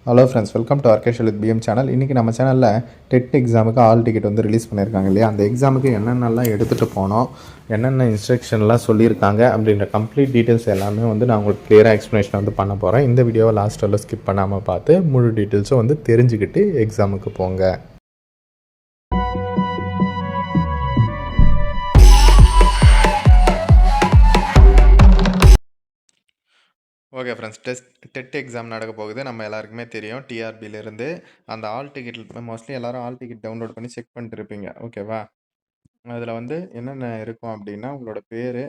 Hello friends, welcome to ஆர்கேஷல் with PM channel. இன்றைக்கி நம்ம சேனலில் டெட் எக்ஸாமுக்கு ஆல் டிக்கெட் வந்து ரிலீஸ் பண்ணியிருக்காங்க இல்லையா? அந்த எக்ஸாமுக்கு என்னென்னலாம் எடுத்துகிட்டு போனோம், என்னென்ன இன்ஸ்ட்ரக்ஷன்லாம் சொல்லியிருக்காங்க அப்படின்ற கம்ப்ளீட் டீட்டெயில்ஸ் எல்லாமே வந்து நான் உங்களுக்கு கிளியராக எக்ஸ்ப்ளனேஷன் வந்து பண்ண போகிறேன். இந்த வீடியோவை லாஸ்ட் வரலும் ஸ்கிப் பண்ணாமல் பார்த்து முழு டீட்டெயில்ஸும் வந்து தெரிஞ்சுக்கிட்டு எக்ஸாமுக்கு போங்க. ஓகே ஃப்ரெண்ட்ஸ், டெட் எக்ஸாம் நடக்க போகுது. நம்ம எல்லாருக்குமே தெரியும். டிஆர்பியிலேருந்து அந்த ஆல் டிக்கெட் மோஸ்ட்லி எல்லோரும் ஆல் டிக்கெட் டவுன்லோட் பண்ணி செக் பண்ணிட்டு இருப்பீங்க. ஓகேவா? அதில் வந்து என்னென்ன இருக்கும் அப்படின்னா, உங்களோட பேர்,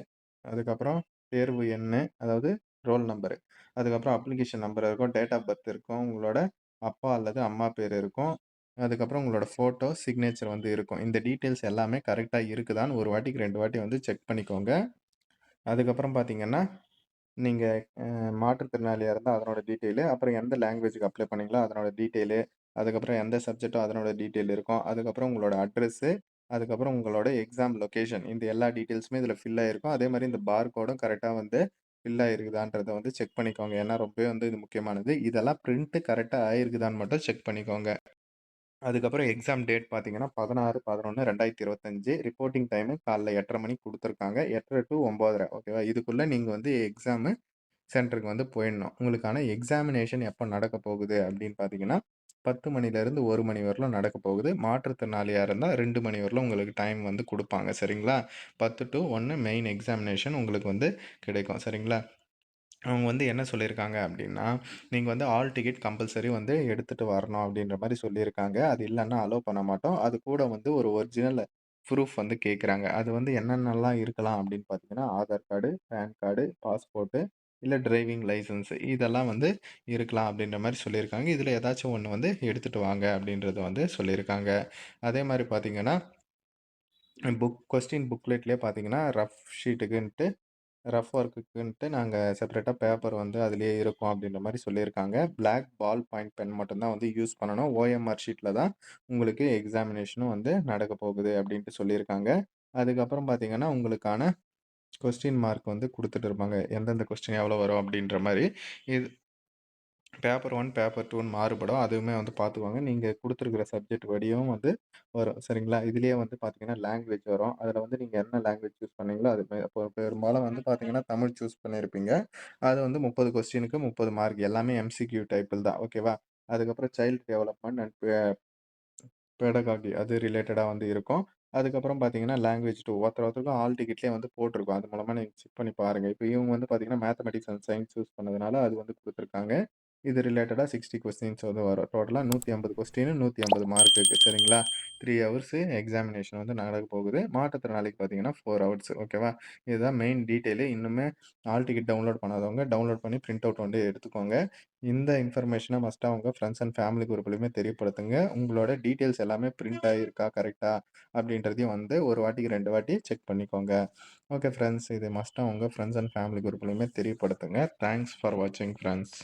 அதுக்கப்புறம் தேர்வு எண், அதாவது ரோல் நம்பரு, அதுக்கப்புறம் அப்ளிகேஷன் நம்பர் இருக்கும், டேட் ஆஃப் பர்த் இருக்கும், உங்களோட அப்பா அல்லது அம்மா பேர் இருக்கும், அதுக்கப்புறம் உங்களோட ஃபோட்டோ, சிக்னேச்சர் வந்து இருக்கும். இந்த டீட்டெயில்ஸ் எல்லாமே கரெக்டாக இருக்குதான்னு ஒரு வாட்டிக்கு 2 வாட்டி வந்து செக் பண்ணிக்கோங்க. அதுக்கப்புறம் பார்த்தீங்கன்னா, நீங்க மாற்றுத்திறனாளியா இருந்தா அதனோட டீட்டெயிலு, அப்புறம் எந்த லாங்குவேஜுக்கு அப்ளை பண்ணீங்களோ அதனோட டீட்டெயிலு, அதுக்கப்புறம் எந்த சப்ஜெக்ட்டோ அதனோட டீட்டெயில் இருக்கும். அதுக்கப்புறம் உங்களோட அட்ரஸு, அதுக்கப்புறம் உங்களோட எக்ஸாம் லொகேஷன், இந்த எல்லா டீட்டெயில்ஸுமே இதில ஃபில் ஆயிருக்கும். அதேமாரி இந்த கோடும் கரெக்ட்டா வந்து ஃபில் ஆயிருக்குதான்றத வந்து செக் பண்ணிக்கோங்க. ஏன்னா ரொம்பவே வந்து இது முக்கியமானது. இதெல்லாம் பிரிண்ட் கரெக்ட்டா ஆயிருக்குதான்னு மட்டும் செக் பண்ணிக்கோங்க. அதுக்கப்புறம் எக்ஸாம் டேட் பார்த்தீங்கன்னா 16/11/2025. ரிப்போர்ட்டிங் டைமு காலைல 8:30 மணிக்கு குடுத்துருக்காங்க. 8:30 டூ 9:30 ஓகேவா? இதுக்குள்ள நீங்க வந்து எக்ஸாமு சென்டருக்கு வந்து போயிடணும். உங்களுக்கான எக்ஸாமினேஷன் எப்போ நடக்க போகுது அப்படின்னு பார்த்தீங்கன்னா, 10 மணிலேருந்து 1 மணி வரலும் நடக்க போகுது. மாற்றுத்திறனாளியா இருந்தா 2 மணி வரலும் உங்களுக்கு டைம் வந்து குடுப்பாங்க. சரிங்களா? 10 டூ 1 மெயின் எக்ஸாமினேஷன் உங்களுக்கு வந்து கிடைக்கும். சரிங்களா? அவங்க வந்து என்ன சொல்லியிருக்காங்க அப்படின்னா, நீங்க வந்து ஆல் டிக்கெட் கம்பல்சரி வந்து எடுத்துட்டு வரணும் அப்படின்ற மாரி சொல்லியிருக்காங்க. அது இல்லன்னா அலோவ் பண்ண மாட்டோம். அது கூட வந்து ஒரு ஒரிஜினல் ப்ரூஃப் வந்து கேட்குறாங்க. அது வந்து என்னென்னலாம் இருக்கலாம் அப்படின்னு பார்த்தீங்கன்னா, Aadhaar card, PAN card, passport, இல்ல டிரைவிங் லைசென்ஸ் இதெல்லாம் வந்து இருக்கலாம் அப்படின்ற மாரி சொல்லியிருக்காங்க. இதில ஏதாச்சும் ஒண்ணு வந்து எடுத்துட்டு வாங்க அப்படின்றத வந்து சொல்லியிருக்காங்க. அதே மாரி பார்த்தீங்கன்னா, கொஸ்டின் புக்லெட்லயே பார்த்தீங்கன்னா, ரஃப் ஷீட்டுக்குன்ட்டு ரஃப் ஒர்க்குக்குன்ட்டு நாங்க செப்பரேட்டா பேப்பர் வந்து அதிலேயே இருக்கும் அப்படின்ற மாரி சொல்லியிருக்காங்க. பிளாக் பால் பாயிண்ட் பென் மட்டும் தான் வந்து யூஸ் பண்ணணும். ஓஎம்ஆர் ஷீட்ல தான் உங்களுக்கு எக்ஸாமினேஷனும் வந்து நடக்க போகுது அப்படின்ட்டு சொல்லியிருக்காங்க. அதுக்கப்புறம் பார்த்தீங்கன்னா, உங்களுக்கான கொஸ்டின் மார்க் வந்து குடுத்துட்டு இருப்பாங்க. எந்தெந்த கொஸ்டின் எவ்வளோ வரும் அப்படின்ற மாரி. இது பேப்பர் 1, பேப்பர் 2ன்னு மாறுபடும். அதுவுமே வந்து பார்த்துக்கோங்க. நீங்க குடுத்துருக்கிற சப்ஜெக்ட் படியும் வந்து வரும். சரிங்களா? இதிலேயே வந்து பார்த்தீங்கன்னா, லாங்குவேஜ் வரும். அதில வந்து நீங்க என்ன லாங்குவேஜ் சூஸ் பண்ணீங்களோ அது இப்போ பெரும்பாலும் வந்து பார்த்தீங்கன்னா, தமிழ் சூஸ் பண்ணியிருப்பீங்க. அது வந்து 30 கொஸ்டினுக்கு 30 மார்க். எல்லாமே எம்சிக்யூ டைப்பில் தான். ஓகேவா? அதுக்கப்புறம் சைல்ட் டெவலப்மென்ட் அண்ட் பெடகாகி அது ரிலேட்டடா வந்து இருக்கும். அதுக்கப்புறம் பார்த்தீங்கன்னா, லாங்குவேஜ் 2 ஒருத்தருக்கும் ஆல் டிக்கெட்லயே வந்து போட்டிருக்கும். அது மூலமா நீங்க செக் பண்ணி பாருங்க. இப்ப இவங்க வந்து பார்த்தீங்கன்னா, மேத்தமேட்டிக்ஸ் அண்ட் சயன்ஸ் சூஸ் பண்ணதுனால அது வந்து குடுத்துருக்காங்க. இது ரிலேட்டடா 60 கொஸ்டின்ஸ் வந்து வரும். டோட்டலா 150 கொஸ்டின் 150 மார்க்குக்கு சரிங்களா? 3 ஹவர்ஸ் எக்ஸாமினேஷன் வந்து நடக்க போகுது. மாற்றுத்திறனாளிக்கு பார்த்தீங்கன்னா 4 ஹவர்ஸ் ஓகேவா? இதுதான் மெயின் டீட்டெயிலு. இன்னுமே ஹால் டிக்கெட் டவுன்லோட் பண்ணாதவங்க டவுன்லோட் பண்ணி பிரிண்ட் அவுட் வந்து எடுத்துக்கோங்க. இந்த இன்ஃபர்மேஷன மஸ்ட்டா உங்க ஃப்ரெண்ட்ஸ் அண்ட் ஃபேமிலி குரூப்லயுமே தெரியப்படுத்துங்க. உங்களோட டீட்டெயில்ஸ் எல்லாமே பிரிண்ட் ஆகியிருக்கா கரெக்ட்டா? அப்படின்றதையும் வந்து ஒரு வாட்டிக்கு 2 வாட்டி செக் பண்ணிக்கோங்க. ஓகே ஃப்ரெண்ட்ஸ், இது மஸ்ட்டா உங்க ஃப்ரெண்ட்ஸ் அண்ட் ஃபேமிலி குரூப்லயுமே தெரியப்படுத்துங்க. தேங்க்ஸ் ஃபார் வாட்சிங் ஃப்ரெண்ட்ஸ்.